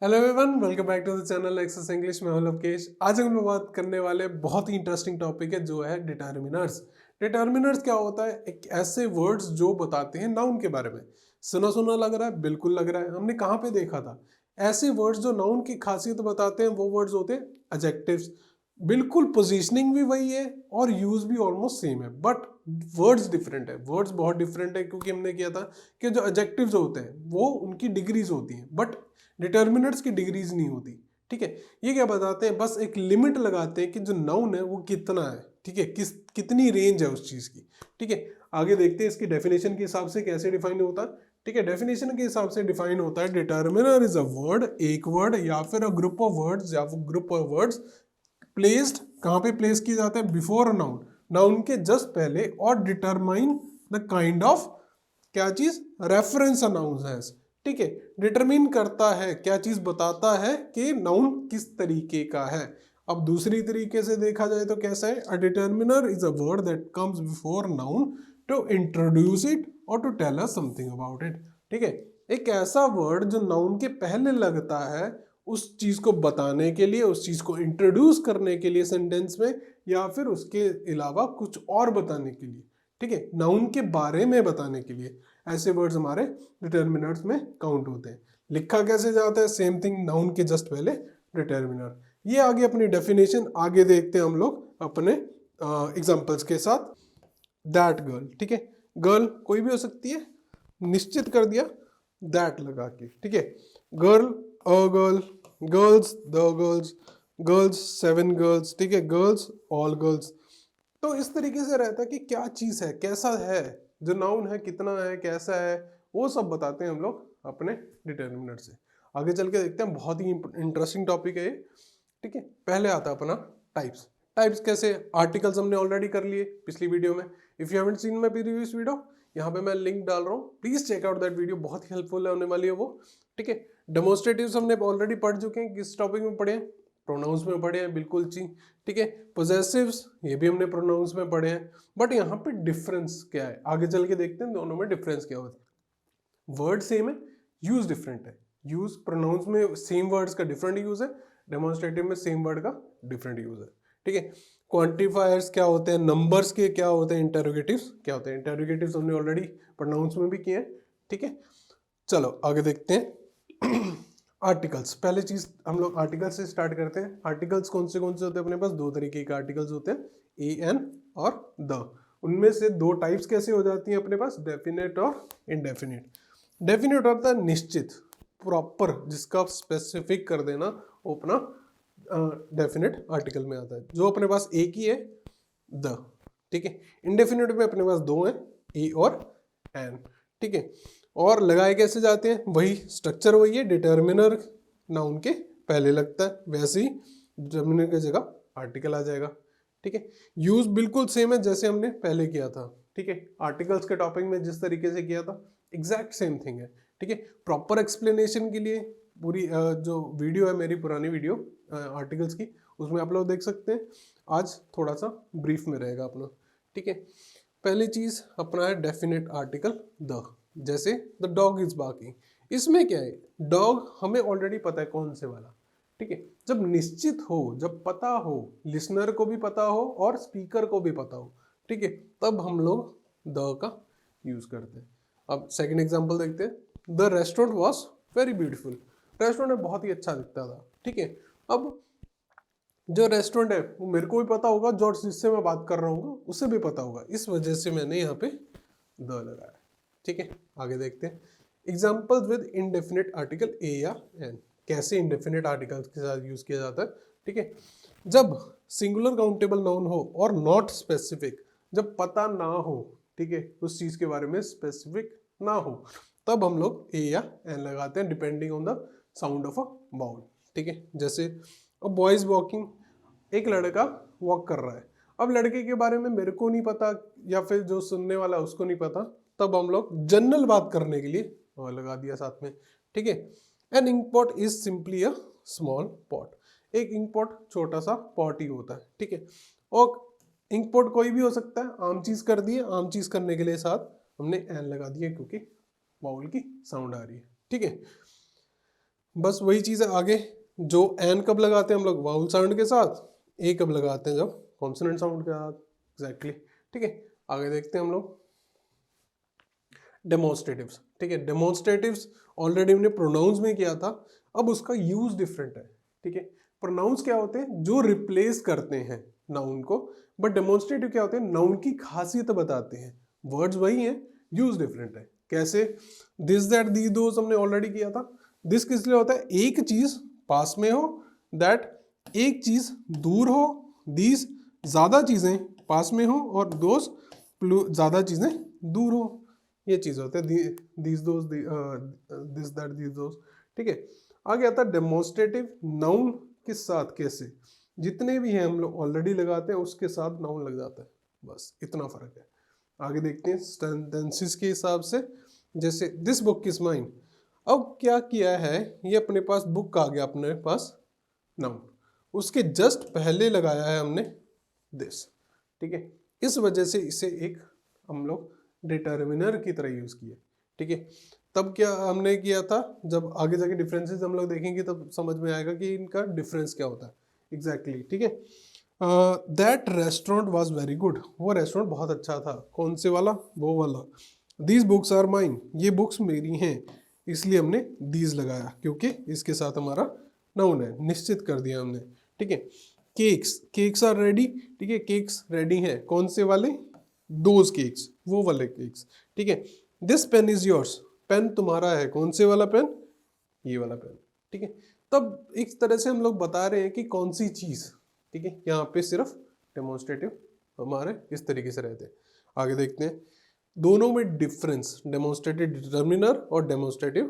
Hello everyone, welcome back to the channel Excess English में। हूं लवकेश। आज हम लोग बात करने वाले बहुत ही इंटरेस्टिंग टॉपिक है जो है डिटर्मिनर्स। डिटर्मिनर्स क्या होता है? एक ऐसे वर्ड्स जो बताते हैं नाउन के बारे में। सुना सुना लग रहा है? बिल्कुल लग रहा है। हमने कहाँ पे देखा था ऐसे वर्ड्स जो नाउन की खासियत बताते हैं? वो वर्ड्स होते हैं एडजेक्टिव्स। बिल्कुल पोजीशनिंग भी वही है और यूज भी ऑलमोस्ट सेम है, बट वर्ड्स डिफरेंट है। वर्ड्स बहुत डिफरेंट है क्योंकि हमने किया था कि जो एडजेक्टिव्स होते हैं वो उनकी डिग्रीज होती हैं, बट डिटर्मिनर्स की डिग्रीज नहीं होती। ठीक है, ये क्या बताते हैं? बस एक लिमिट लगाते हैं कि जो नाउन है वो कितना है। ठीक है, कितनी रेंज है उस चीज की। ठीक है, आगे देखते हैं इसकी डेफिनेशन के हिसाब से कैसे डिफाइन होता है। ठीक है, डेफिनेशन के हिसाब से डिफाइन होता है डिटर्मिनर इज अ वर्ड, एक वर्ड या फिर अ ग्रुप ऑफ वर्ड्स या ग्रुप ऑफ वर्ड्स प्लेस्ड, कहाँ पे प्लेस किए जाते हैं? बिफोर अ नाउन, नाउन के जस्ट पहले, और डिटरमाइन द काइंड ऑफ, क्या चीज? रेफरेंस अ नाउन है। ठीक है, डिटरमिन करता है, क्या चीज बताता है कि नाउन किस तरीके का है। अब दूसरी तरीके से देखा जाए तो कैसा है? A determiner is a word that comes before noun to introduce it और to tell us something about it. ठीक है, एक ऐसा वर्ड जो नाउन के पहले लगता है उस चीज को बताने के लिए, उस चीज को इंट्रोड्यूस करने के लिए सेंटेंस में, या फिर उसके अलावा कुछ और बताने के लिए। ठीक है, नाउन के बारे में बताने के लिए ऐसे वर्ड्स हमारे डिटर्मिनर्स में काउंट होते हैं। लिखा कैसे जाता है? सेम थिंग, नाउन के जस्ट पहले डिटर्मिनर। ये आगे अपनी डेफिनेशन आगे देखते हैं हम लोग अपने एग्जांपल्स के साथ। दैट गर्ल, ठीक है, गर्ल कोई भी हो सकती है, निश्चित कर दिया दैट लगा के। ठीक है, girl, a girl, girls, the girls, girls, seven girls. ठीक है, गर्ल्स, ऑल गर्ल्स। तो इस तरीके से रहता है कि क्या चीज है, कैसा है, जो नाउन है कितना है, कैसा है, वो सब बताते हैं हम लोग अपने डिटर्मिनर से। आगे चल के देखते हैं, बहुत ही इंटरेस्टिंग टॉपिक है ये। ठीक है, पहले आता है अपना टाइप्स। टाइप्स कैसे? आर्टिकल्स हमने ऑलरेडी कर लिए पिछली वीडियो में। If you haven't seen my previous video, यहाँ पे मैं लिंक डाल रहा हूँ, please check out that video, बहुत ही हेल्पफुल होने वाली है वो। ठीक है, डेमोन्स्ट्रेटिव्स हमने ऑलरेडी पढ़ चुके हैं। किस टॉपिक में पढ़े हैं? प्रोनाउंस में पढ़े हैं, बिल्कुल जी। ठीक है, पोजेसिव्स ये भी हमने प्रोनाउंस में पढ़े हैं। बट यहाँ पे डिफरेंस क्या है, आगे चल के देखते हैं दोनों में डिफरेंस क्या होता है। वर्ड सेम है, यूज डिफरेंट है। यूज प्रोनाउंस में सेम वर्ड्स का डिफरेंट यूज है, डेमोन्स्ट्रेटिव में सेम वर्ड का डिफरेंट यूज है। ठीक है, क्वांटिफायर्स क्या होते हैं, नंबर्स के क्या होते हैं, इंटरोगेटिव्स क्या होते हैं। इंटरोगेटिव्स हमने ऑलरेडी प्रोनाउंस में भी किए हैं। ठीक है, चलो आगे देखते हैं। आर्टिकल्स, पहले चीज हम लोग आर्टिकल्स से स्टार्ट करते हैं। आर्टिकल्स कौन से होते हैं अपने पास? दो तरीके के आर्टिकल्स होते हैं, ए एन और द। उनमें से दो टाइप्स कैसे हो जाती हैं अपने पास? डेफिनेट और इनडेफिनेट। डेफिनेट होता है निश्चित, प्रॉपर, जिसका स्पेसिफिक कर देना, वो अपना डेफिनेट आर्टिकल में आता है। जो अपने पास एक ही है, द। ठीक है, इनडेफिनेट में अपने पास दो हैं, ए और एन। ठीक है, और लगाए कैसे जाते हैं? वही स्ट्रक्चर वही है, डिटर्मिनर नाउन के पहले लगता है, वैसे ही डिटर्मिनर की जगह आर्टिकल आ जाएगा। ठीक है, यूज बिल्कुल सेम है जैसे हमने पहले किया था। ठीक है, आर्टिकल्स के टॉपिक में जिस तरीके से किया था एग्जैक्ट सेम थिंग है। ठीक है, प्रॉपर एक्सप्लेनेशन के लिए पूरी जो वीडियो है मेरी पुरानी वीडियो आर्टिकल्स की, उसमें आप लोग देख सकते हैं। आज थोड़ा सा ब्रीफ में रहेगा अपना। ठीक है, पहली चीज अपना है डेफिनेट आर्टिकल द। जैसे द डॉग इज बार्किंग, इसमें क्या है? डॉग हमें ऑलरेडी पता है कौन से वाला। ठीक है, जब निश्चित हो, जब पता हो, लिसनर को भी पता हो और स्पीकर को भी पता हो, ठीक है, तब हम लोग द का यूज करते हैं। अब सेकंड एग्जांपल देखते हैं। The restaurant was very beautiful, restaurant बहुत ही अच्छा दिखता था। ठीक है, अब जो रेस्टोरेंट है वो मेरे को भी पता होगा, जो जिससे मैं बात कर रहा हूँ उसे भी पता होगा, इस वजह से मैंने यहाँ पे द लगाया। ठीक है, आगे देखते हैं example with indefinite article a या एन। कैसे इनडेफिनेट आर्टिकल्स के साथ यूज किया जाता है? ठीक है, जब सिंगुलर काउंटेबल नाउन हो और नॉट स्पेसिफिक, जब पता ना हो, ठीक है, उस चीज के बारे में स्पेसिफिक ना हो, तब हम लोग ए या एन लगाते हैं depending on the sound of a vowel. ठीक है, जैसे अ बॉयज वॉकिंग, एक लड़का वॉक कर रहा है। अब लड़के के बारे में मेरे को नहीं पता या फिर जो सुनने वाला उसको नहीं पता, तब हम लोग जनरल बात करने के लिए और लगा दिया साथ में। ठीक है, an ink pot is simply a small pot, एक इंक पॉट छोटा सा पॉट ही होता है। ठीक है, और इंक पॉट कोई भी हो सकता है, आम चीज कर दिए, आम चीज करने के लिए साथ हमने एन लगा दिया क्योंकि बाउल की साउंड आ रही है। ठीक है, बस वही चीज़ है आगे, जो एन कब लगाते हैं हम लोग वाउल साउंड के साथ, ए कब लगाते हैं जब कॉन्सोनेंट साउंड के साथ, एग्जैक्टली। ठीक है, आगे देखते हैं हम लोग डेमोन्स्ट्रेटिव्स। ठीक है, डेमोन्स्ट्रेटिव्स ऑलरेडी हमने प्रोनाउंस में किया था, अब उसका यूज डिफरेंट है। ठीक है, प्रोनाउंस क्या होते हैं जो रिप्लेस करते हैं नाउन को, बट डेमोन्स्ट्रेटिव क्या होते हैं नाउन की खासियत बताते हैं। वर्ड्स वही हैं, यूज डिफरेंट है। कैसे? दिस दैट दी दोस हमने ऑलरेडी किया था। दिस किस लिए होता है? एक चीज पास में हो, दैट एक चीज दूर हो, दीज ज्यादा चीजें पास में हो, और दोस ज्यादा चीजें दूर हो। ये चीज होता है these those, this that these those. ठीक है, आगे आता है डेमोन्स्ट्रेटिव नाउन के साथ कैसे, जितने भी हैं हम लोग ऑलरेडी लगाते हैं उसके साथ नाउन लग जाता है, बस इतना फर्क है। आगे देखते हैं सेंटेंसेस के हिसाब से, जैसे दिस बुक इज माइन। अब क्या किया है, ये अपने पास बुक आ गया, अपने पास नाउन, उसके जस्ट पहले लगाया है हमने दिस। ठीक है, इस वजह से इसे एक हम लोग डिटर्मिनर की तरह यूज किए। ठीक है, तब क्या हमने किया था, जब आगे जाके डिफरेंसेस हम लोग देखेंगे तब समझ में आएगा कि इनका डिफरेंस क्या होता है एग्जैक्टली। ठीक है, that restaurant was very good, वो रेस्टोरेंट बहुत अच्छा था। कौन से वाला? वो वाला। दीज बुक्स आर माइन, ये बुक्स मेरी हैं, इसलिए हमने दीज लगाया क्योंकि इसके साथ हमारा नाउन है, निश्चित कर दिया हमने। ठीक है, केक्स, केक्स आर रेडी। ठीक है, केक्स रेडी हैं, कौन से वाले? दोज केक्स, वो वाले केक्स। ठीक है, this pen is yours, pen तुम्हारा है, कौन से वाला पेन? ये वाला पेन। ठीक है, तब एक तरह से हम लोग बता रहे हैं कि कौन सी चीज। ठीक है, यहाँ पे सिर्फ डेमोन्स्ट्रेटिव हमारे इस तरीके से रहते हैं। आगे देखते हैं दोनों में डिफरेंस, डेमोन्स्ट्रेटिव डिटर्मिनर और डेमोन्स्ट्रेटिव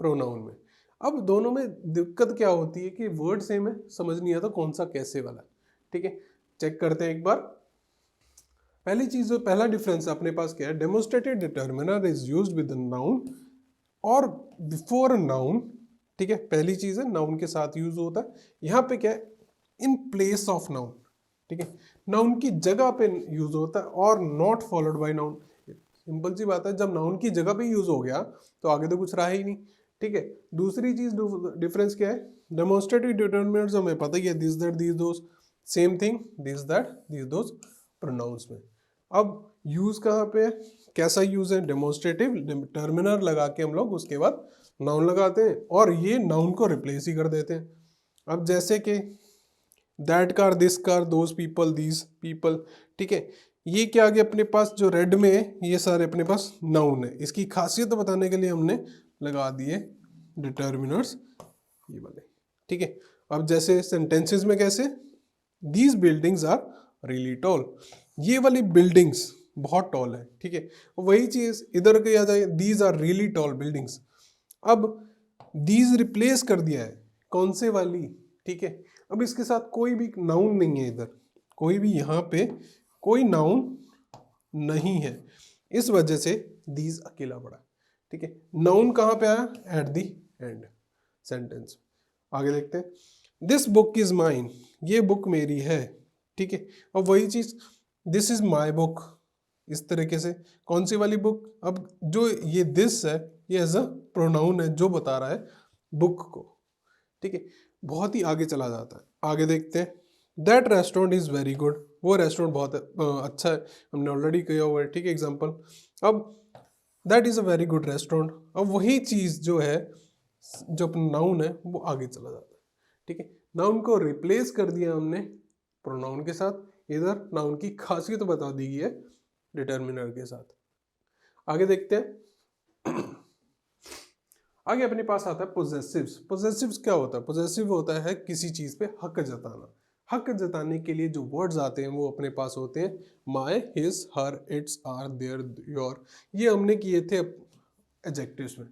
प्रोनाउन में। अब दोनों में दिक्कत क्या होती है कि वर्ड सेम है, समझ नहीं आता कौन सा कैसे वाला है। ठीक है, चेक करते हैं एक बार। पहली चीज जो पहला डिफरेंस अपने पास क्या है, demonstrative determiner is used with noun और बिफोर नाउन। ठीक है, पहली चीज है नाउन के साथ यूज होता है। यहाँ पे क्या है, इन प्लेस ऑफ नाउन। ठीक है, नाउन की जगह पे यूज होता है और not followed by noun. Simple सी बात है, जब नाउन की जगह पे यूज हो गया तो आगे तो कुछ रहा ही नहीं। ठीक है, दूसरी चीज डिफरेंस क्या है, डेमोन्स्ट्रेटिव डिटर्मिनर्स हमें पता ही है, this that these those, same thing this that these those pronouns में। अब यूज कहाँ पे है, कैसा यूज है, डेमोन्स्ट्रेटिव डिटर्मिनर लगा के हम लोग उसके बाद नाउन लगाते हैं और ये नाउन को रिप्लेस ही कर देते हैं। अब जैसे कि that car, this car, those people, these people. ठीक है, ये क्या आ गया अपने पास, जो रेड में है ये सारे अपने पास नाउन है, इसकी खासियत बताने के लिए हमने लगा दिए डिटर्मिनर्स ये वाले। ठीक है, अब जैसे सेंटेंसेस में कैसे, these buildings are really tall, ये वाली बिल्डिंग्स बहुत टॉल है। ठीक है, वही चीज इधर के आ जाए, these are really tall buildings. अब दीज रिप्लेस कर दिया है, कौन से वाली? ठीक है, अब इसके साथ कोई भी नाउन नहीं है, इधर कोई भी यहाँ पे कोई नाउन नहीं है, इस वजह से दीज अकेला पड़ा। ठीक है, नाउन कहाँ पे आया? At the and sentence. आगे देखते हैं, दिस बुक इज माइन, ये बुक मेरी है। ठीक है, अब वही चीज, दिस इज माई बुक, इस तरीके से कौन सी वाली बुक? अब जो ये दिस है ये एज अ प्रोनाउन है जो बता रहा है बुक को। ठीक है, बहुत ही आगे चला जाता है। आगे देखते हैं, that restaurant is very good, वो रेस्टोरेंट बहुत अच्छा है, हमने ऑलरेडी किया हुआ है। ठीक है, एग्जाम्पल। अब that is a very good restaurant, अब वही चीज जो है, जो अपना नाउन है वो आगे चला जाता है। ठीक है, नाउन को रिप्लेस कर दिया हमने प्रोनाउन के साथ, इधर नाउन की खासियत बता दी गई है डिटर्मिनर के साथ। आगे देखते हैं आगे अपने पास आता है पोजेसिव्स। पोजेसिव्स क्या होता है? पोजेसिव होता है किसी चीज पे हक जताना। हक जताने के लिए जो वर्ड्स आते हैं वो अपने पास होते हैं my, his, her, its, our, their, your. ये हमने किए थे एडजेक्टिव्स में।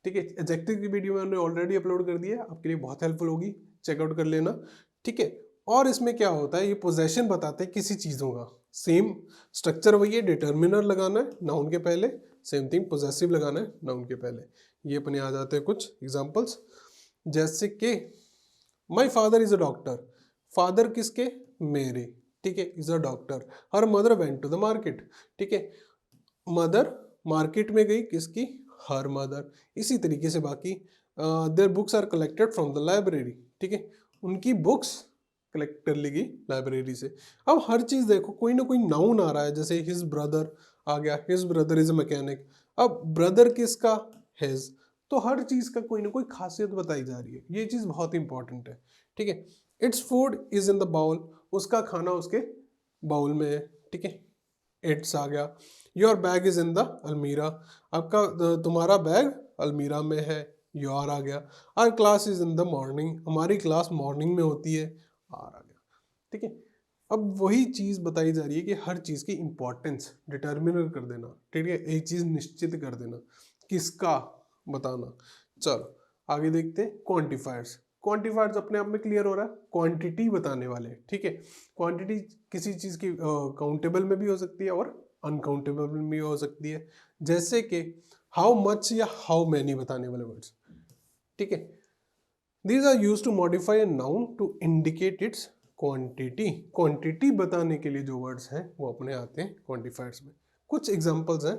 ठीक है, एडजेक्टिव की वीडियो मैंने ऑलरेडी अपलोड कर दी है, आपके लिए बहुत हेल्पफुल होगी, चेकआउट कर लेना। ठीक है, और इसमें क्या होता है, ये पोजेशन बताते हैं किसी चीज़ों का, सेम स्ट्रक्चर वही है, डिटर्मिनर लगाना है नाउन के पहले, सेम थिंग पोजेसिव लगाना है नाउन के पहले। ये अपने आ जाते हैं कुछ एग्जांपल्स, जैसे कि my father is a doctor, father किसके? मेरे। ठीक है, is a doctor. Her mother went to the market. ठीक है, मदर मार्केट में गई, किसकी? Her mother. इसी तरीके से बाकी their books are collected from the library, ठीक है, उनकी बुक्स कलेक्ट कर ली गई लाइब्रेरी से। अब हर चीज देखो, कोई ना कोई नाउन आ रहा है, जैसे हिज ब्रदर आ गया, his brother is a mechanic. अब ब्रदर किसका? हिज। तो हर चीज का कोई ना कोई खासियत बताई जा रही है, ये चीज बहुत इंपॉर्टेंट है, ठीक है। Its food is in the bowl, उसका खाना उसके बाउल में है, ठीक है, इट्स आ गया। Your bag is in the अलमीरा, आपका तुम्हारा बैग अलमीरा में है, योर आ गया। Our class is in the morning, हमारी क्लास मॉर्निंग में होती है, आर आ गया, ठीक है। अब वही चीज बताई जा रही है कि हर चीज की इंपॉर्टेंस डिटर्मिनर कर देना, ठीक है, एक चीज निश्चित कर देना, किसका बताना। चलो आगे देखते हैं क्वांटिफायर्स। क्वांटिफायर्स अपने आप में क्लियर हो रहा है, क्वांटिटी बताने वाले, ठीक है। क्वांटिटी किसी चीज की काउंटेबल में भी हो सकती है और अनकाउंटेबल में भी हो सकती है, जैसे कि हाउ मच या हाउ मैनी बताने वाले वर्ड्स, ठीक है। These are used to modify a noun to indicate its quantity. Quantity बताने के लिए जो वर्ड्स हैं वो अपने आते हैं क्वांटिफायर्स में। कुछ एग्जांपल्स हैं,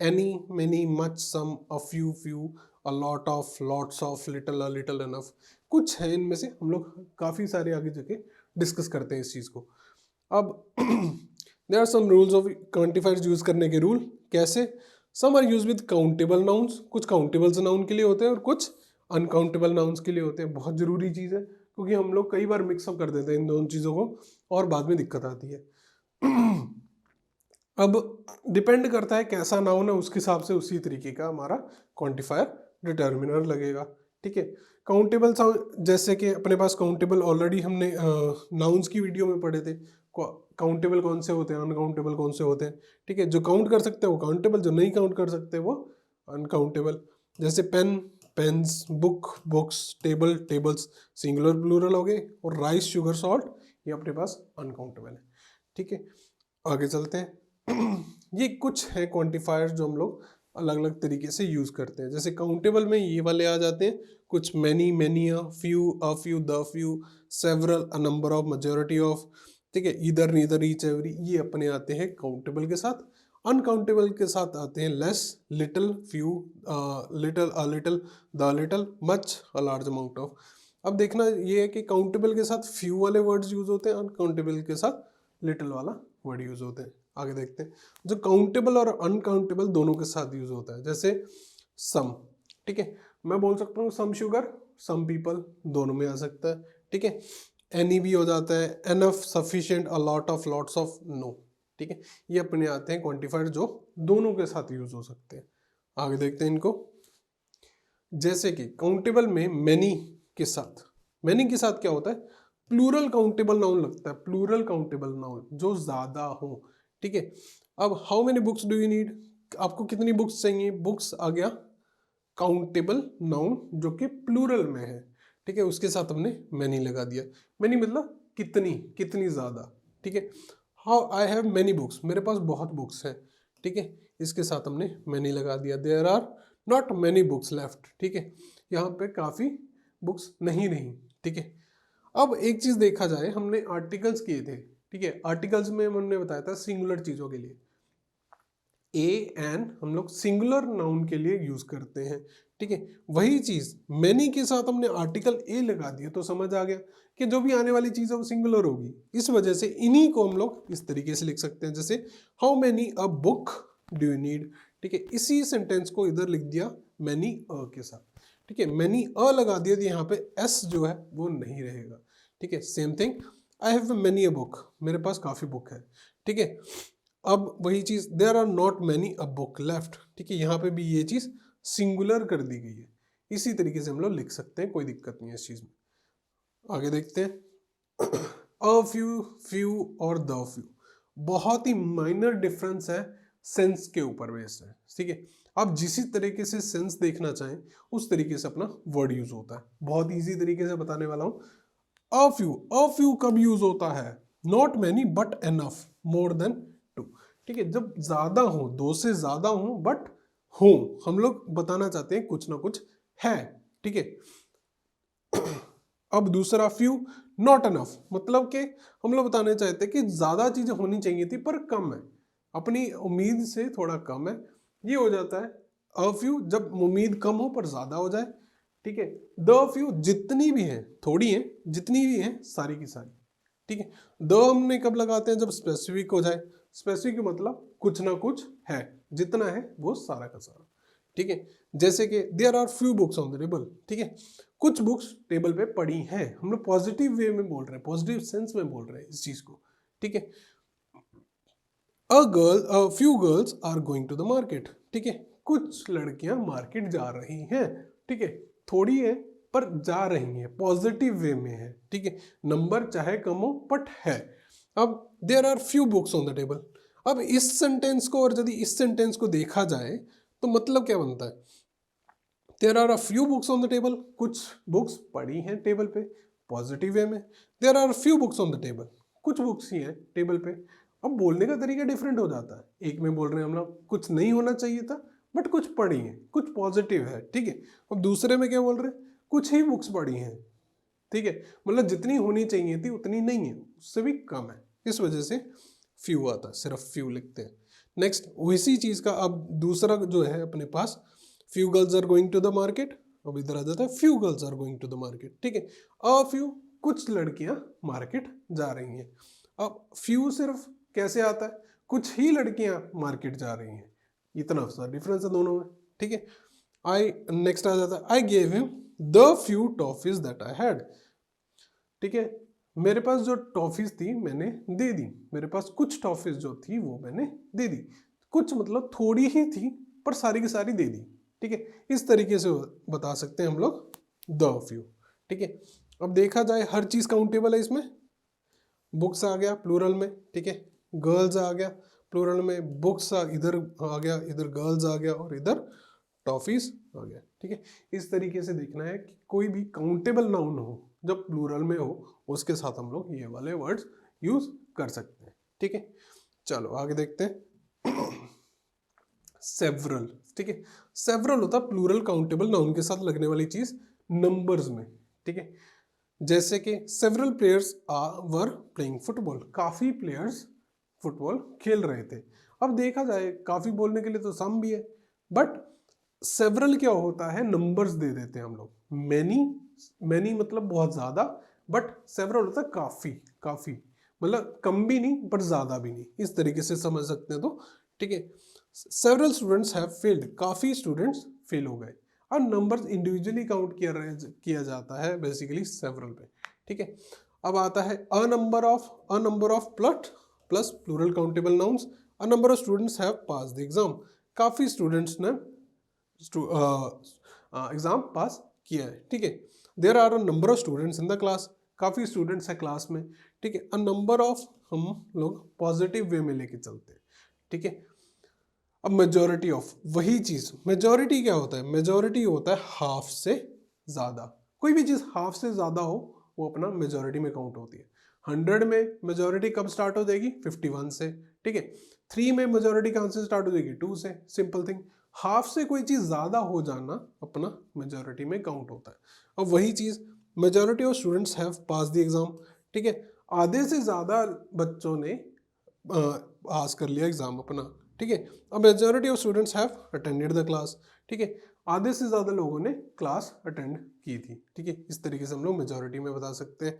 any, many, much, some, a few, few, a lot of, lots of, little, a little, enough। कुछ है इनमें से, हम लोग काफी सारे आगे जाके डिस्कस करते हैं इस चीज को। अब there are some rules of quantifiers use करने के रूल, कैसे? some are used with countable nouns, कुछ काउंटेबल्स नाउन के लिए होते हैं और कुछ अनकाउंटेबल नाउन्स के लिए होते हैं। बहुत जरूरी चीज है, क्योंकि हम लोग कई बार मिक्सअप कर देते हैं इन दोनों चीजों को और बाद में दिक्कत आती है। अब डिपेंड करता है कैसा नाउन है, उसके हिसाब से उसी तरीके का हमारा क्वांटिफायर डिटर्मिनर लगेगा, ठीक है। काउंटेबल जैसे कि अपने पास काउंटेबल ऑलरेडी हमने नाउन्स की वीडियो में पढ़े थे, काउंटेबल कौन से होते हैं, अनकाउंटेबल कौन से होते हैं, ठीक है। जो काउंट कर सकते हैं वो काउंटेबल, जो नहीं काउंट कर सकते वो अनकाउंटेबल। जैसे pen, pens, book, books, table, tables, singular plural हो गए, और राइस, शुगर, सॉल्ट, ये अपने पास अनकाउंटेबल है, ठीक है। आगे चलते हैं। ये कुछ है क्वांटिफायर्स जो हम लोग अलग अलग तरीके से यूज करते हैं। जैसे काउंटेबल में ये वाले आ जाते हैं कुछ, many, mania, few, a few, the few, several, a number of, majority of, ठीक है, इधर, नीदर, ईच, एवरी, ये अपने आते हैं काउंटेबल के साथ। अनकाउंटेबल के साथ आते हैं less, little, few, little, a little, the little, much, a large amount of. अब देखना ये है कि काउंटेबल के साथ फ्यू वाले वर्ड्स यूज होते हैं, अनकाउंटेबल के साथ लिटिल वाला वर्ड यूज होते हैं। आगे देखते हैं जो काउंटेबल और अनकाउंटेबल दोनों के साथ यूज होता है, जैसे सम, ठीक है, मैं बोल सकता हूँ सम शुगर, सम पीपल, दोनों में आ सकता है, ठीक है। एनी भी हो जाता है, enough, sufficient, a lot of, lots of, no, ठीक है। ये अपने आते हैं क्वांटिफायर जो दोनों के साथ यूज हो सकते हैं। आगे देखते हैं इनको, जैसे कि काउंटेबल में मैनी के साथ, मैनी के साथ क्या होता है, प्लूरल काउंटेबल नाउन लगता है, प्लूरल काउंटेबल नाउन जो ज्यादा हो, ठीक है। अब how many books do you need, आपको कितनी बुक्स चाहिए, बुक्स आ गया काउंटेबल नाउन जो कि प्लूरल में है, ठीक है, उसके साथ हमने मैनी लगा दिया। मैनी मतलब कितनी, कितनी ज्यादा, ठीक है। How I have many books, मेरे पास बहुत बुक्स हैं, ठीक है, इसके साथ हमने मैनी लगा दिया। There are not many books left, ठीक है, यहाँ पे काफी बुक्स नहीं रही, ठीक है। अब एक चीज देखा जाए, हमने आर्टिकल्स किए थे, ठीक है, आर्टिकल्स में हमने बताया था सिंगुलर चीजों के लिए, ए एन हम लोग सिंगुलर नाउन के लिए यूज करते हैं, ठीक है। वही चीज मैनी के साथ हमने आर्टिकल ए लगा दिया तो समझ आ गया कि जो भी आने वाली चीज है वो सिंगुलर होगी। इस वजह से इन्हीं को हम लोग इस तरीके से लिख सकते हैं, जैसे how many a book do you need, ठीक है, इसी सेंटेंस को इधर लिख दिया मैनी अ के साथ, ठीक है, मैनी अ लगा दिया तो यहाँ पे एस जो है वो नहीं रहेगा, ठीक है। Same thing, I have many a book, मेरे पास काफी बुक है, ठीक है। अब वही चीज, there are not many a book left, ठीक है, यहाँ पे भी ये चीज सिंगुलर कर दी गई है। इसी तरीके से हम लोग लिख सकते हैं, कोई दिक्कत नहीं है इस चीज में। आगे देखते हैं, अ फ्यू, फ्यू और द फ्यू, बहुत ही माइनर डिफरेंस है, सेंस के ऊपर बेस्ड है, ठीक है। आप जिस तरीके से सेंस देखना चाहें उस तरीके से अपना वर्ड यूज होता है। बहुत इजी तरीके से बताने वाला हूं। अ फ्यू, अ फ्यू कब यूज होता है, not many but enough, more than two, ठीक है, जब ज्यादा हो, दो से ज्यादा हो बट हो, हम लोग बताना चाहते हैं कुछ ना कुछ है, ठीक है। अब दूसरा फ्यू, नॉट एनफ, मतलब कि हम लोग बताना चाहते हैं कि ज्यादा चीजें होनी चाहिए थी पर कम है, अपनी उम्मीद से थोड़ा कम है, ये हो जाता है अ फ्यू। जब उम्मीद कम हो पर ज्यादा हो जाए, ठीक है। द फ्यू जितनी भी हैं, थोड़ी हैं, जितनी भी हैं सारी की सारी, ठीक है। द हमने कब लगाते हैं, जब स्पेसिफिक हो जाए। स्पेसिफिक मतलब कुछ ना कुछ है, जितना है वो सारा का सारा, ठीक है। जैसे कि there are few books on the table, ठीक है, कुछ बुक्स टेबल पे पड़ी हैं। हम लोग पॉजिटिव वे में बोल रहे हैं, पॉजिटिव सेंस में बोल रहे हैं इस चीज को, ठीक है। A few girls are going to the market, ठीक है, कुछ लड़कियां मार्केट जा रही हैं, ठीक है, थोड़ी है पर जा रही हैं, पॉजिटिव वे में है, ठीक है। नंबर चाहे कम हो बट है। अब there are few books on the table. अब इस सेंटेंस को और यदि इस सेंटेंस को देखा जाए तो मतलब क्या बनता है, there are a few books on the table, कुछ बुक्स पड़ी हैं टेबल पे, पॉजिटिव वे में। There are few books on the table, कुछ बुक्स ही हैं टेबल पे। अब बोलने का तरीका डिफरेंट हो जाता है, एक में बोल रहे हैं हम लोग कुछ नहीं होना चाहिए था बट कुछ पड़ी हैं, कुछ पॉजिटिव है, ठीक है। अब दूसरे में क्या बोल रहे हैं, कुछ ही बुक्स पड़ी हैं, ठीक है, मतलब जितनी होनी चाहिए थी उतनी नहीं है, उससे भी कम है, इस वजह से फ्यू आता है, सिर्फ फ्यू लिखते हैं। नेक्स्ट उसी चीज का अब दूसरा जो है अपने पास, few girls are going to the market. अब इधर आ जाता है few girls are going to the market, ठीक है। अ फ्यू कुछ लड़कियां मार्केट जा रही हैं। अब फ्यू सिर्फ कैसे आता है, कुछ ही लड़कियां मार्केट जा रही हैं, इतना सा डिफरेंस है दोनों में, ठीक है। आई नेक्स्ट आ जाता है I gave him the few toffees that I had, ठीक है, मेरे पास जो टॉफीज थी मैंने दे दी, मेरे पास कुछ टॉफीज जो थी वो मैंने दे दी। कुछ मतलब थोड़ी ही थी पर सारी की सारी दे दी, ठीक है। इस तरीके से बता सकते हैं हम लोग द फ्यू, ठीक है। अब देखा जाए हर चीज काउंटेबल है इसमें, बुक्स आ गया प्लूरल में, ठीक है, गर्ल्स आ गया प्लूरल में, बुक्स इधर आ गया, इधर गर्ल्स आ गया और इधर टॉफीज आ गया, ठीक है। इस तरीके से देखना है कि कोई भी काउंटेबल नाउन हो जब प्लूरल में हो उसके साथ हम लोग ये वाले वर्ड्स यूज कर सकते हैं, ठीक है। चलो आगे देखते हैं सेवरल, ठीक है। सेवरल होता है प्लूरल काउंटेबल नाउन के साथ लगने वाली चीज नंबर्स में, ठीक है। जैसे कि several players were playing football, काफी प्लेयर्स फुटबॉल खेल रहे थे। अब देखा जाए काफी बोलने के लिए तो सम भी है, बट सेवरल क्या होता है, नंबर्स दे देते हैं हम लोग। मैनी, मैनी मतलब बहुत ज्यादा, बट सेवरल होता है काफी, काफी मतलब कम भी नहीं पर ज्यादा भी नहीं, इस तरीके से समझ सकते हैं तो, ठीक है। सेवरल स्टूडेंट्स हैव फेल्ड, काफी स्टूडेंट्स फेल हो गए। और नंबर्स इंडिविजुअली काउंट किया जाता है बेसिकली सेवरल पे, ठीक है। अब आता है a number of plus plural countable nouns, a number of students have pass the exam, काफी स्टूडेंट्स ने एग्जाम पास किया है, ठीक है। There are a number of students in the class, काफी स्टूडेंट्स है क्लास में, ठीक है। अ नंबर ऑफ हम लोग पॉजिटिव वे में लेके चलते हैं, ठीक है। अब मेजोरिटी ऑफ, वही चीज, मेजोरिटी क्या होता है, मेजोरिटी होता है हाफ से ज्यादा, कोई भी चीज हाफ से ज्यादा हो वो अपना मेजोरिटी में काउंट होती है। 100 में मेजोरिटी कब स्टार्ट हो जाएगी, 51 से, ठीक है। 3 में मेजोरिटी कहां से स्टार्ट हो जाएगी, 2 से, सिंपल थिंग। हाफ से कोई चीज ज्यादा हो जाना अपना मेजोरिटी में काउंट होता है। अब वही चीज majority of students have pass the exam, ठीक है, आधे से ज्यादा बच्चों ने पास कर लिया एग्जाम अपना, ठीक है। अब majority of students have attended the class, ठीक है, आधे से ज्यादा लोगों ने क्लास अटेंड की थी, ठीक है। इस तरीके से हम लोग मेजोरिटी में बता सकते हैं।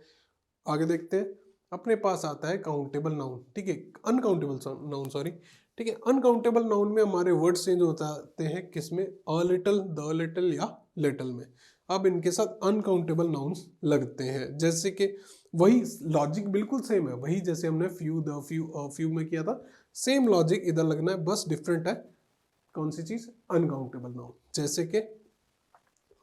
आगे देखते हैं, अपने पास आता है काउंटेबल नाउन, ठीक है, अनकाउंटेबल नाउन सॉरी, ठीक है। अनकाउंटेबल नाउन में हमारे वर्ड चेंज हो जाते हैं, किसमें, अ लिटिल, द लिटिल या लिटिल में। अब इनके साथ अनकाउंटेबल नाउन्स लगते हैं, जैसे कि वही लॉजिक बिल्कुल सेम है, वही जैसे हमने few, the few, a few में किया था, सेम लॉजिक इधर लगना है, बस डिफरेंट है कौन सी चीज, अनकाउंटेबल नाउन। जैसे कि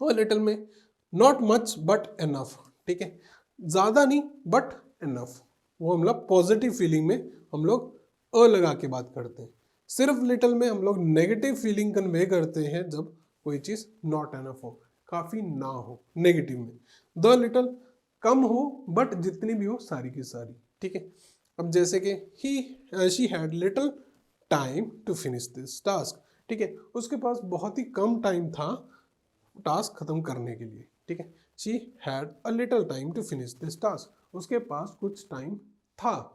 लिटिल में नॉट मच बट एनफ, ठीक है, ज्यादा नहीं बट एनफ, वो हम लोग पॉजिटिव फीलिंग में हम लोग अ लगा के बात करते हैं। सिर्फ लिटिल में हम लोग नेगेटिव फीलिंग कन्वे करते हैं जब कोई चीज नॉट एनफ हो, काफी ना हो, नेगेटिव में। द लिटिल कम हो बट जितनी भी हो सारी की सारी, ठीक है। अब जैसे कि he she had little time to finish this task, ठीक है, उसके पास बहुत ही कम टाइम था टास्क खत्म करने के लिए, ठीक है। She had a little time to finish this task, उसके पास कुछ टाइम था,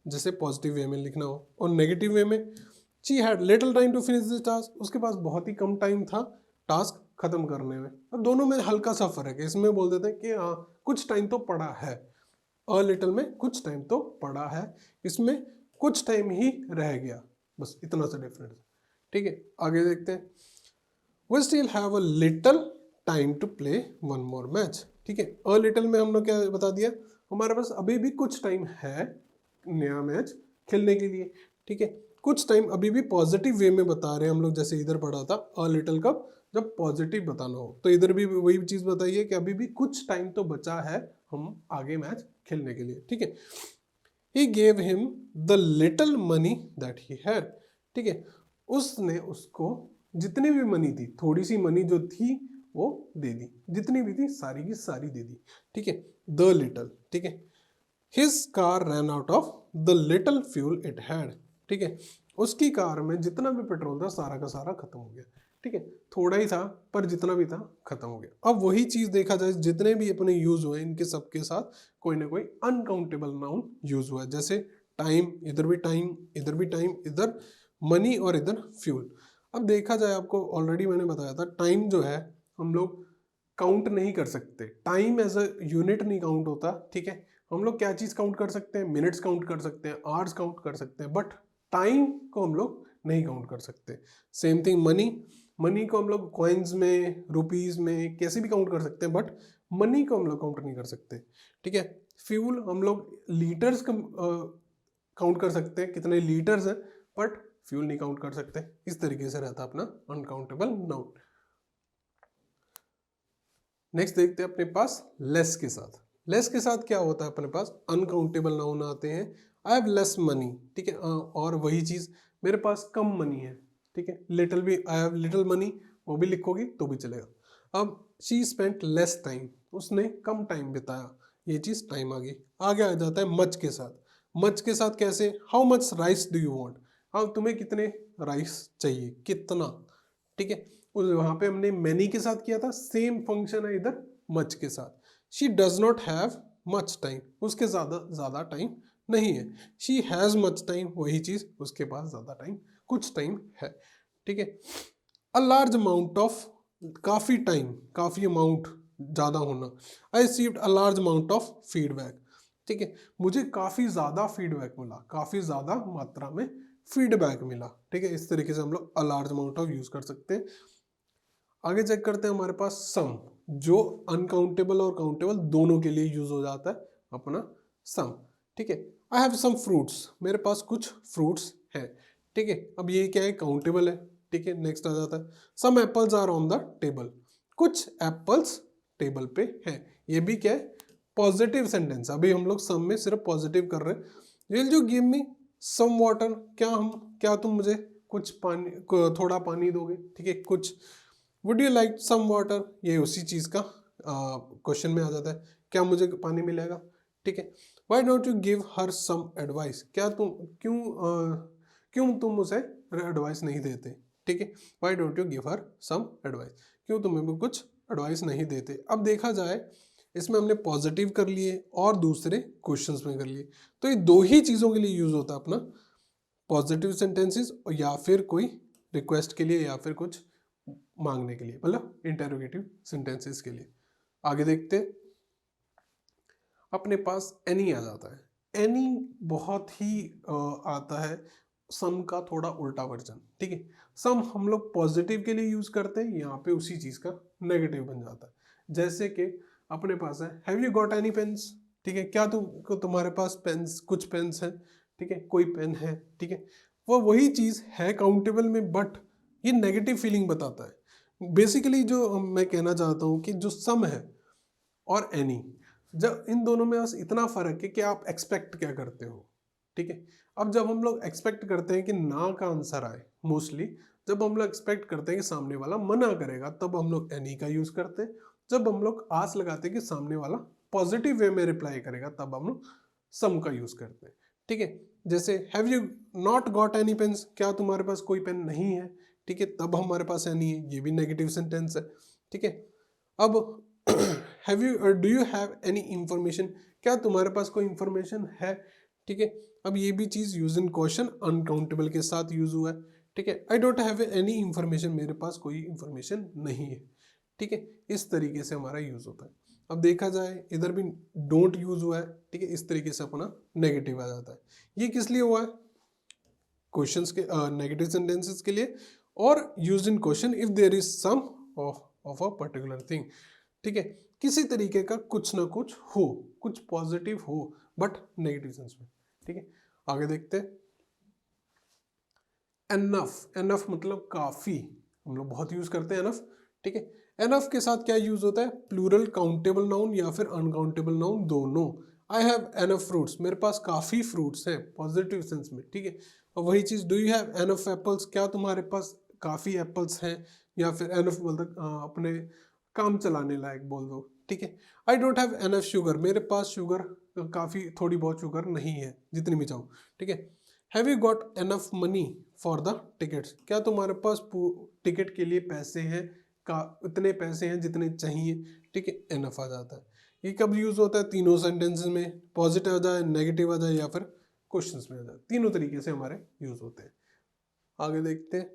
जैसे पॉजिटिव वे में लिखना हो। और नेगेटिव वे में she had little time to finish this task, उसके पास बहुत ही कम टाइम था टास्क खत्म करने में। अब दोनों में हल्का सा फर्क है, इसमें बोल देते हैं कि हाँ कुछ टाइम तो पड़ा है, अ लिटिल में कुछ टाइम तो पड़ा है, इसमें कुछ टाइम ही रह गया, बस इतना सा डिफरेंस। ठीक है, आगे देखते हैं। We still have a little time to play one more match। ठीक है, अ लिटिल में हम लोग क्या बता दिया, हमारे पास अभी भी कुछ टाइम है नया मैच खेलने के लिए। ठीक है, कुछ टाइम अभी भी पॉजिटिव वे में बता रहे हैं हम लोग, जैसे इधर पढ़ा था अ लिटिल कब, जब पॉजिटिव बताना हो, तो इधर भी वही चीज बताइए कि अभी भी कुछ टाइम तो बचा है हम आगे मैच खेलने के लिए। ठीक है, he gave him the little money that he had। ठीक है, उसने उसको जितनी भी मनी थी, थोड़ी सी मनी जो थी वो दे दी, जितनी भी थी सारी की सारी दे दी। ठीक है, द लिटल। ठीक है, his car ran out of the little fuel it had। ठीक है, उसकी कार में जितना भी पेट्रोल था सारा का सारा खत्म हो गया। ठीक है, थोड़ा ही था पर जितना भी था खत्म हो गया। अब वही चीज देखा जाए, जितने भी अपने यूज हुए इनके सबके साथ कोई ना कोई अनकाउंटेबल नाउन यूज हुआ है, जैसे टाइम, इधर भी टाइम, इधर भी टाइम, इधर मनी और इधर फ्यूल। अब देखा जाए, आपको ऑलरेडी मैंने बताया था, टाइम जो है हम लोग काउंट नहीं कर सकते, टाइम एज अ यूनिट नहीं काउंट होता। ठीक है, हम लोग क्या चीज काउंट कर सकते हैं, मिनट्स काउंट कर सकते हैं, आवर्स काउंट कर सकते हैं, बट टाइम को हम लोग नहीं काउंट कर सकते। सेम थिंग मनी, मनी को हम लोग कॉइन्स में, रुपीज में कैसे भी काउंट कर सकते हैं, बट मनी को हम लोग काउंट नहीं कर सकते। ठीक है, फ्यूल हम लोग लीटर्स काउंट कर सकते हैं, कितने लीटर्स हैं, बट फ्यूल नहीं काउंट कर सकते। इस तरीके से रहता है अपना अनकाउंटेबल नाउन। नेक्स्ट देखते हैं अपने पास लेस के साथ। लेस के साथ क्या होता है, अपने पास अनकाउंटेबल नाउन आते हैं। I have less money. ठीक है, और वही चीज मेरे पास कम मनी है। ठीक है, लिटिल भी, आई हैव लिटिल मनी वो भी लिखोगी तो भी चलेगा। अब शी स्पेंट लेस टाइम, उसने कम टाइम बिताया, ये चीज टाइम आ गई। आगे आ जाता है मच के साथ। मच के साथ कैसे, how much rice do you want, हाँ तुम्हें कितने राइस चाहिए, कितना। ठीक है, वहां पे हमने मैनी के साथ किया था, सेम फंक्शन है इधर मच के साथ। She does not have much time, उसके ज्यादा टाइम नहीं है। शी हैज मच टाइम, वही चीज उसके पास ज्यादा टाइम, कुछ टाइम है। ठीक है, अ लार्ज अमाउंट ऑफ, काफी टाइम, काफी अमाउंट, ज्यादा होना। I received a large amount of feedback. ठीक है, मुझे काफी ज्यादा फीडबैक मिला, काफी ज्यादा मात्रा में फीडबैक मिला। ठीक है, इस तरीके से हम लोग a large amount of use कर सकते हैं। आगे चेक करते हैं हमारे पास सम, जो अनकाउंटेबल और काउंटेबल दोनों के लिए यूज हो जाता है अपना सम। ठीक है, आई हैव सम फ्रूट्स, मेरे पास कुछ फ्रूट्स हैं। ठीक है, अब ये क्या है, काउंटेबल है। ठीक है, नेक्स्ट आ जाता है some apples are on the table, कुछ एप्पल्स टेबल पे हैं। ये भी क्या है, पॉजिटिव सेंटेंस। अभी हम लोग सम में सिर्फ पॉजिटिव कर रहे हैं। Will you give me some water, क्या तुम मुझे कुछ पानी, थोड़ा पानी दोगे। ठीक है, कुछ would you like some water, ये उसी चीज का क्वेश्चन में आ जाता है, क्या मुझे पानी मिलेगा। ठीक है, why don't you give her some advice, क्या तुम क्यों तुम उसे एडवाइस नहीं देते। ठीक है, why don't you give her some advice, क्यों तुम्हें भी कुछ एडवाइस नहीं देते। अब देखा जाए, इसमें हमने पॉजिटिव कर लिए और दूसरे क्वेश्चंस में कर लिए, तो ये दो ही चीजों के लिए यूज होता है अपना, पॉजिटिव सेंटेंसेस या फिर कोई रिक्वेस्ट के लिए या फिर कुछ मांगने के लिए, मतलब इंटेरोगेटिव सेंटेंसेस के लिए। आगे देखते हैं, अपने पास एनी आ जाता है। एनी बहुत ही आता है सम का थोड़ा उल्टा वर्जन। ठीक है, सम हम लोग पॉजिटिव के लिए यूज करते हैं, यहाँ पे उसी चीज का नेगेटिव बन जाता है। जैसे कि अपने पास है have you got any pens. ठीक है, क्या तुम्हारे पास पेन्स, कुछ पेन्स हैं। ठीक है, कोई पेन है। ठीक है, वो वही चीज है काउंटेबल में, बट ये नेगेटिव फीलिंग बताता है। बेसिकली जो मैं कहना चाहता हूँ कि जो सम है और एनी, जब इन दोनों में बस इतना फर्क है कि आप एक्सपेक्ट क्या करते हो। ठीक है, अब जब हम लोग एक्सपेक्ट करते हैं कि ना का आंसर आए, मोस्टली जब हम लोग एक्सपेक्ट करते हैं कि सामने वाला मना करेगा, तब हम लोग एनी का यूज करते हैं। जब हम लोग आस लगाते हैं कि सामने वाला पॉजिटिव वे में रिप्लाई करेगा, तब हम लोग सम का यूज करते हैं। ठीक है, जैसे have you not got any pens, क्या तुम्हारे पास कोई पेन नहीं है। ठीक है, तब हमारे पास एनी है, ये भी नेगेटिव सेंटेंस है। ठीक है, अब have you do you have any information, क्या तुम्हारे पास कोई इंफॉर्मेशन है। ठीक है, अब ये भी चीज यूज इन क्वेश्चन अनकाउंटेबल के साथ यूज हुआ है। ठीक है, I don't have any information, मेरे पास कोई इंफॉर्मेशन नहीं है। ठीक है, इस तरीके से हमारा यूज होता है। अब देखा जाए इधर भी डोंट यूज हुआ है, ठीक है, इस तरीके से अपना नेगेटिव आ जाता है। ये किस लिए हुआ है? क्वेश्चंस के नेगेटिव सेंटेंसेस के लिए, और used in question if there is some of a particular thing, ठीक है, किसी तरीके का कुछ ना कुछ हो, कुछ पॉजिटिव हो बट नेगेटिव सेंस में, ठीक है। आगे देखते हैं। एनफ, एनफ मतलब काफी, हम लोग बहुत यूज करते हैं एनफ, ठीक है। एनफ के साथ क्या यूज होता है? प्लूरल काउंटेबल नाउन या फिर अनकाउंटेबल नाउन, दोनों। आई हैव एनफ फ्रूट्स, मेरे पास काफी फ्रूट्स हैं, पॉजिटिव सेंस में, ठीक है। और वही चीज, do you have enough apples, क्या तुम्हारे पास काफी एप्पल्स हैं, या फिर एनफ मतलब अपने काम चलाने लायक बोल दो, ठीक है। I don't have enough sugar, मेरे पास शुगर काफी थोड़ी बहुत शुगर नहीं है, जितनी भी चाहूँ, ठीक है। Have you got enough money for the tickets, क्या तुम्हारे पास टिकट के लिए पैसे हैं, का इतने पैसे हैं जितने चाहिए, ठीक है, एनफ आ जाता है। ये कब यूज होता है? तीनों सेंटेंसेस में, पॉजिटिव आ जाए, नेगेटिव आ जाए, या फिर क्वेश्चंस में आ जाए, तीनों तरीके से हमारे यूज होते हैं। आगे देखते हैं।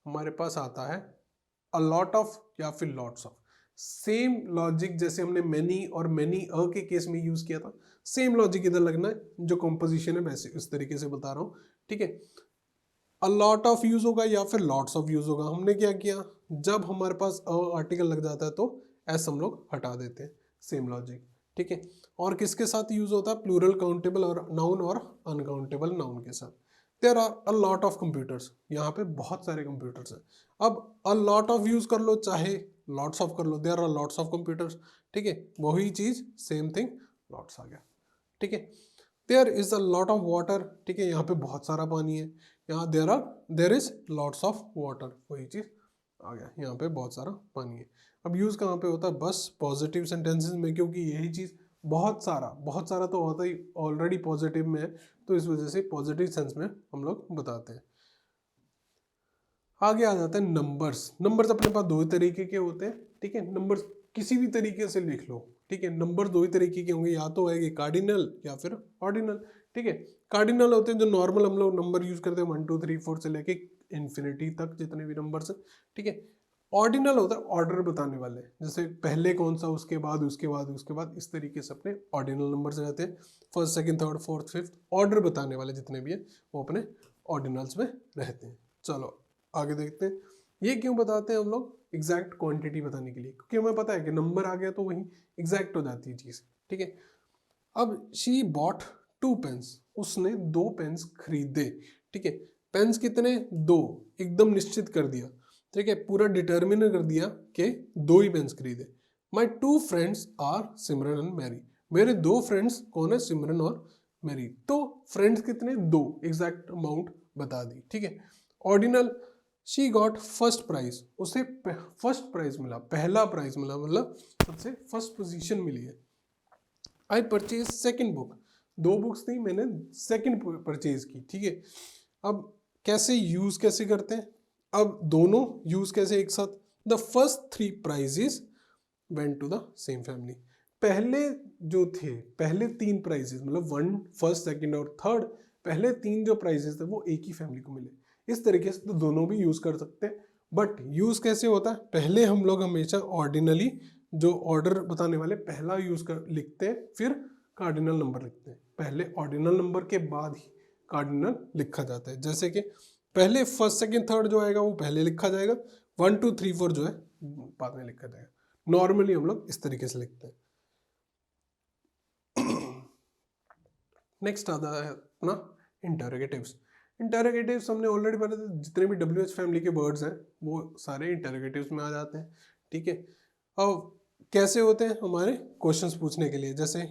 हमारे पास आता है अ लॉट ऑफ या फिर लॉट्स ऑफ। सेम लॉजिक जैसे हमने मैनी और मैनी अ के केस में यूज किया था, सेम लॉजिक इधर लगना है, जो कॉम्पोजिशन है वैसे इस तरीके से बता रहा हूँ, ठीक है। अ लॉट ऑफ यूज होगा या फिर लॉट्स ऑफ यूज होगा। हमने क्या किया, जब हमारे पास अ आर्टिकल लग जाता है तो एस हम लोग हटा देते हैं, सेम लॉजिक, ठीक है। और किसके साथ यूज होता है? प्लूरल काउंटेबल और नाउन और अनकाउंटेबल नाउन के साथ। There are a lot of computers, यहाँ पे बहुत सारे कंप्यूटर्स हैं। अब अ लॉट ऑफ यूज कर लो, चाहे लॉट्स ऑफ कर लो, there are lots of computers, ठीक है, वही चीज सेम थिंग, लॉट्स आ गया, ठीक है। There is a lot of water, ठीक है, यहाँ पे बहुत सारा पानी है, यहाँ there is lots of water, वही चीज आ गया, यहाँ पे बहुत सारा पानी है। अब यूज कहाँ पे होता है? बस पॉजिटिव सेंटेंसेस में, क्योंकि यही चीज बहुत सारा तो होता ही ऑलरेडी पॉजिटिव में है, तो इस वजह से पॉजिटिव सेंस में हम लोग बताते हैं। आगे आ जाते हैं नंबर्स। नंबर्स अपने पास दो तरीके के होते हैं, ठीक है। नंबर्स किसी भी तरीके से लिख लो, ठीक है। नंबर दो ही तरीके के होंगे, या तो होंगे कार्डिनल या फिर ऑर्डिनल, ठीक है। कार्डिनल होते हैं जो नॉर्मल हम लोग नंबर यूज करते हैं 1 2 3 4 से लेके इन्फिनिटी तक जितने भी नंबर्स हैं, ठीक है। ऑर्डिनल होता है ऑर्डर बताने वाले, जैसे पहले कौन सा, उसके बाद उसके बाद उसके बाद, इस तरीके से अपने ऑर्डिनल नंबर्स रहते हैं। First second third fourth fifth, order बताने वाले जितने भी हैं वो अपने ऑर्डिनल्स में रहते हैं। चलो आगे देखते हैं। ये क्यों बताते हैं हम लोग? एग्जैक्ट क्वांटिटी बताने के लिए, क्योंकि हमें पता है कि नंबर आ गया तो वही एग्जैक्ट हो जाती है चीज, ठीक है। अब शी बॉट 2 पेन्स, उसने 2 पेन्स खरीदे, ठीक है। पेन्स कितने? 2, एकदम निश्चित कर दिया, ठीक है, पूरा डिटर्मिन कर दिया कि 2 ही पेन्स खरीदे। My 2 friends are Simran and Mary, मेरे 2 फ्रेंड्स कौन है? सिमरन और मैरी। तो फ्रेंड्स कितने? 2, एग्जैक्ट अमाउंट बता दी, ठीक है। Ordinal, she got first prize, उसे फर्स्ट प्राइज मिला, पहला प्राइज मिला, मतलब सबसे फर्स्ट पोजीशन मिली है। I purchase second book, 2 books थी, मैंने सेकेंड परचेज की, ठीक है। अब कैसे यूज कैसे करते हैं? अब दोनों यूज कैसे एक साथ? The first 3 prizes went to the same family, पहले जो थे, पहले 3 प्राइजेस मतलब 1 फर्स्ट सेकेंड और थर्ड, पहले 3 जो प्राइजेस थे वो एक ही फैमिली को मिले। इस तरीके से तो दोनों भी यूज कर सकते हैं, बट यूज कैसे होता है? पहले हम लोग हमेशा ऑर्डिनली जो ऑर्डर बताने वाले पहला यूज कर लिखते हैं, फिर कार्डिनल नंबर लिखते हैं, पहले ऑर्डिनल नंबर के बाद ही कार्डिनल लिखा जाता है। जैसे कि पहले फर्स्ट सेकेंड थर्ड जो आएगा वो पहले लिखा जाएगा, 1 2 3 4 जो है बाद में लिखा जाएगा। नॉर्मली हम लोग इस तरीके से लिखते हैं। नेक्स्ट आता है अपना इंटरोगेटिव्स। इंटरोगेटिव्स हमने ऑलरेडी पढ़े थे, जितने भी WH फैमिली के वर्ड्स हैं वो सारे इंटरोगेटिव्स में आ जाते हैं, ठीक है। अब कैसे होते हैं? हमारे क्वेश्चंस पूछने के लिए, जैसे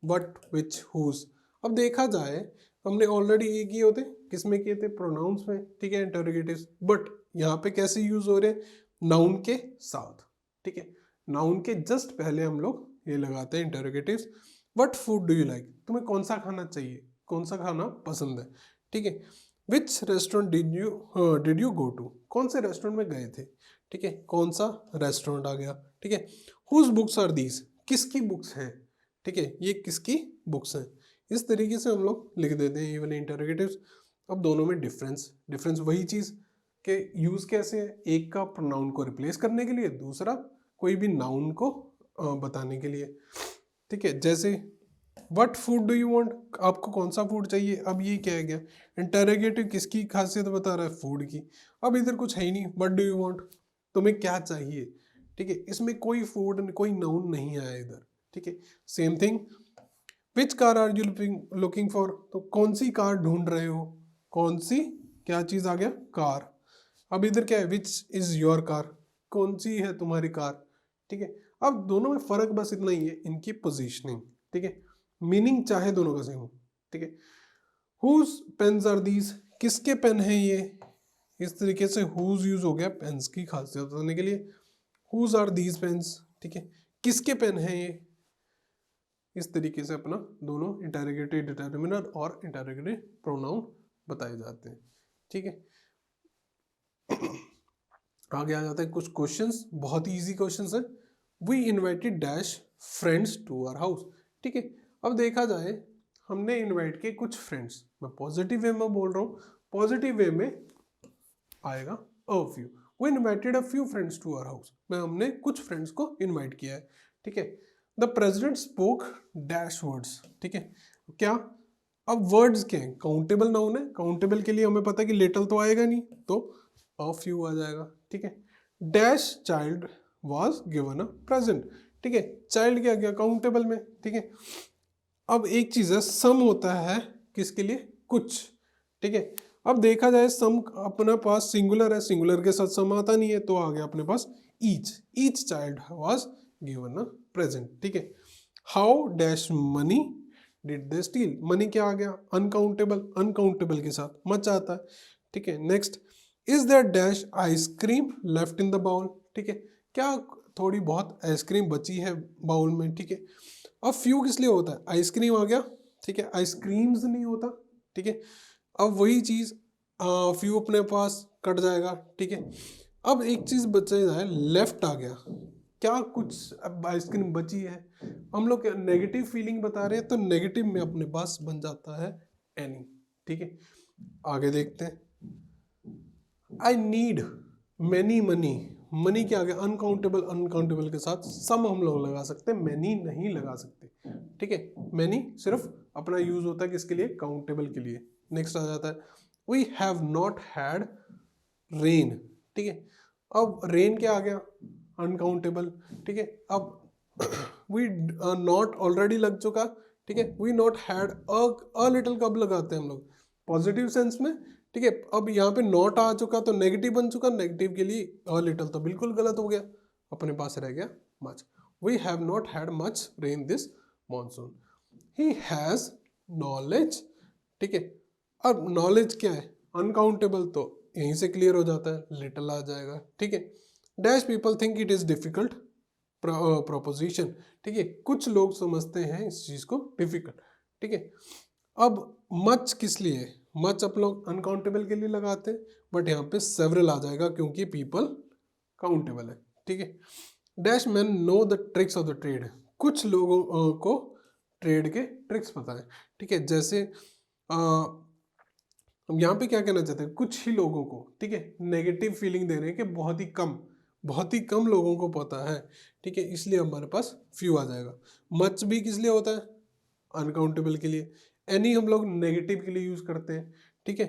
व्हाट, विच, हुज। अब देखा जाए हमने ऑलरेडी ये किए होते, किसमें किए थे? प्रोनाउंस में, ठीक है, इंटरोगेटिव्स। बट यहाँ पे कैसे यूज हो रहे हैं? नाउन के साथ, ठीक है। नाउन के जस्ट पहले हम लोग ये लगाते हैं interrogatives. What food do you like, तुम्हें कौन सा खाना चाहिए, कौन सा खाना पसंद है, ठीक है। Which restaurant did you go to, कौन से रेस्टोरेंट में गए थे, ठीक है, कौन सा रेस्टोरेंट आ गया, ठीक है। हुज बुक्स आर दीज, किसकी बुक्स हैं, ठीक है, ये किसकी बुक्स हैं। इस तरीके से हम लोग लिख देते हैं इवन इंटरोगेटिव्स। अब दोनों में डिफरेंस, डिफरेंस वही चीज़, कि यूज कैसे है, एक का प्रोनाउन को रिप्लेस करने के लिए, दूसरा कोई भी नाउन को बताने के लिए। ठीक है, जैसे what food do you want, आपको कौन सा फूड चाहिए। अब ये क्या है, गया इंटरोगेटिव किसकी खासियत बता रहा है, फूड की। अब इधर कुछ है ही नहीं, व्हाट डू यू वांट, तुम्हें क्या चाहिए। ठीक है, इसमें कोई फूड कोई नाउन नहीं आया इधर। ठीक है, same thing, which car are you looking for, तो कौन सी कार ढूंढ रहे हो, कौन सी क्या चीज आ गया, कार। अब इधर क्या है, विच इज योर कार, कौन सी है तुम्हारी कार। ठीक है, अब दोनों में फर्क बस इतना ही है, इनकी पोजीशनिंग। ठीक है, मीनिंग चाहे दोनों का सेम हो। ठीक है, हुज पेन्स आर दीज, किसके पेन है ये। इस तरीके से हुज यूज हो गया पेन्स की खासियत बताने के लिए। हुज आर दीज पेन्स, ठीक है, किसके पेन है ये। इस तरीके से अपना दोनों इंटरोगेटिव डिटरमिनर और इंटरोगेटिव प्रोनाउन बताए जाते हैं। ठीक है, आगे आ जाते हैं कुछ क्वेश्चंस, बहुत ही इजी क्वेश्चंस है। We invited dash friends to our house. ठीक है, अब देखा जाए हमने इनवाइट किए कुछ फ्रेंड्स, मैं पॉजिटिव वे में बोल रहा हूँ, पॉजिटिव वे में आएगा a few. We invited a few friends to our house, मैं हमने कुछ फ्रेंड्स को इनवाइट किया है। ठीक है, the president spoke dash words. ठीक है, क्या, अब वर्ड्स क्या है, काउंटेबल नाउन है, काउंटेबल के लिए हमें पता है कि लिटिल तो आएगा नहीं, तो अ फ्यू आ जाएगा। ठीक है, dash child was given a present. ठीक है, चाइल्ड क्या गया काउंटेबल में। ठीक है, अब एक चीज है, सम होता है किसके लिए, कुछ। ठीक है, अब देखा जाए सम अपने पास सिंगुलर है, सिंगुलर के साथ सम आता नहीं है, तो आ गया अपने पास each child was given a present. ठीक है, how dash money did they steal, money क्या आ गया अनकाउंटेबल, अनकाउंटेबल के साथ मच आता है। ठीक है, next, is there dash ice cream left in the bowl. ठीक है, क्या थोड़ी बहुत आइसक्रीम बची है बाउल में। ठीक है, अब फ्यू किस लिए होता है, आइसक्रीम आ गया। ठीक है, आइसक्रीम्स नहीं होता। ठीक है, अब वही चीज फ्यू अपने पास कट जाएगा। ठीक है, अब एक चीज बच जाए, लेफ्ट आ गया, क्या कुछ अब आइसक्रीम बची है, हम लोग नेगेटिव फीलिंग बता रहे हैं, तो नेगेटिव में अपने पास बन जाता है एनी। ठीक है, आगे देखते हैं, I need many money, money क्या आ गया अनकाउंटेबल, अनकाउंटेबल के साथ सम हम लोग लगा सकते हैं, मैनी नहीं लगा सकते। ठीक है, मैनी सिर्फ अपना यूज होता है किसके लिए, काउंटेबल के लिए। नेक्स्ट आ जाता है, we have not had rain. ठीक है, अब रेन क्या आ गया अनकाउंटेबल। ठीक है, अब वी नॉट ऑलरेडी लग चुका। ठीक है, we not had a little कब लगाते हैं हम लोग, पॉजिटिव सेंस में। ठीक है, अब यहाँ पे नॉट आ चुका तो नेगेटिव बन चुका, नेगेटिव के लिए अ लिटिल तो बिल्कुल गलत हो गया, अपने पास रह गया much. We have not had much rain this monsoon. He has knowledge. ठीक है, अब नॉलेज क्या है अनकाउंटेबल, तो यहीं से क्लियर हो जाता है, लिटिल आ जाएगा। ठीक है, dash people think it is difficult proposition. ठीक है, कुछ लोग समझते हैं इस चीज को डिफिकल्ट। ठीक है, अब मच किस लिए, मच आप लोग अनकाउंटेबल के लिए लगाते हैं, बट यहाँ पे सेवरल आ जाएगा क्योंकि पीपल काउंटेबल है। ठीक है, dash man know the tricks of the trade, कुछ लोगों को ट्रेड के ट्रिक्स पता है। ठीक है, जैसे हम यहाँ पे क्या कहना चाहते हैं, कुछ ही लोगों को। ठीक है, नेगेटिव फीलिंग दे रहे हैं कि बहुत ही कम लोगों को पता है। ठीक है, इसलिए हमारे पास फ्यू आ जाएगा। मच भी किस लिए होता है, अनकाउंटेबल के लिए। एनी हम लोग नेगेटिव के लिए यूज करते हैं। ठीक है,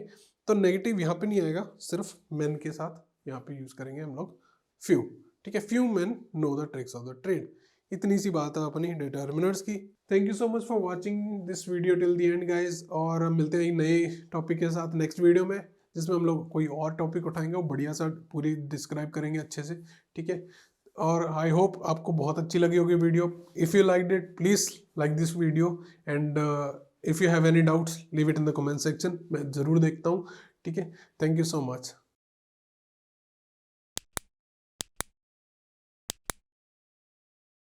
तो नेगेटिव यहाँ पे नहीं आएगा, सिर्फ मेन के साथ यहाँ पे यूज करेंगे हम लोग फ्यू। ठीक है, few main know the tricks of the trade. इतनी सी बात है अपनी डिटर्मिनर्स की। Thank you so much for watching this video till the end guys, और मिलते हैं एक नए टॉपिक के साथ नेक्स्ट वीडियो में, जिसमें हम लोग कोई और टॉपिक उठाएंगे और बढ़िया सा पूरी डिस्क्राइब करेंगे अच्छे से। ठीक है, और आई होप आपको बहुत अच्छी लगी होगी video. If you like it please like this video, and if you have any doubts leave it in the comment section, मैं ज़रूर देखता हूँ। ठीक है, थैंक यू सो मच।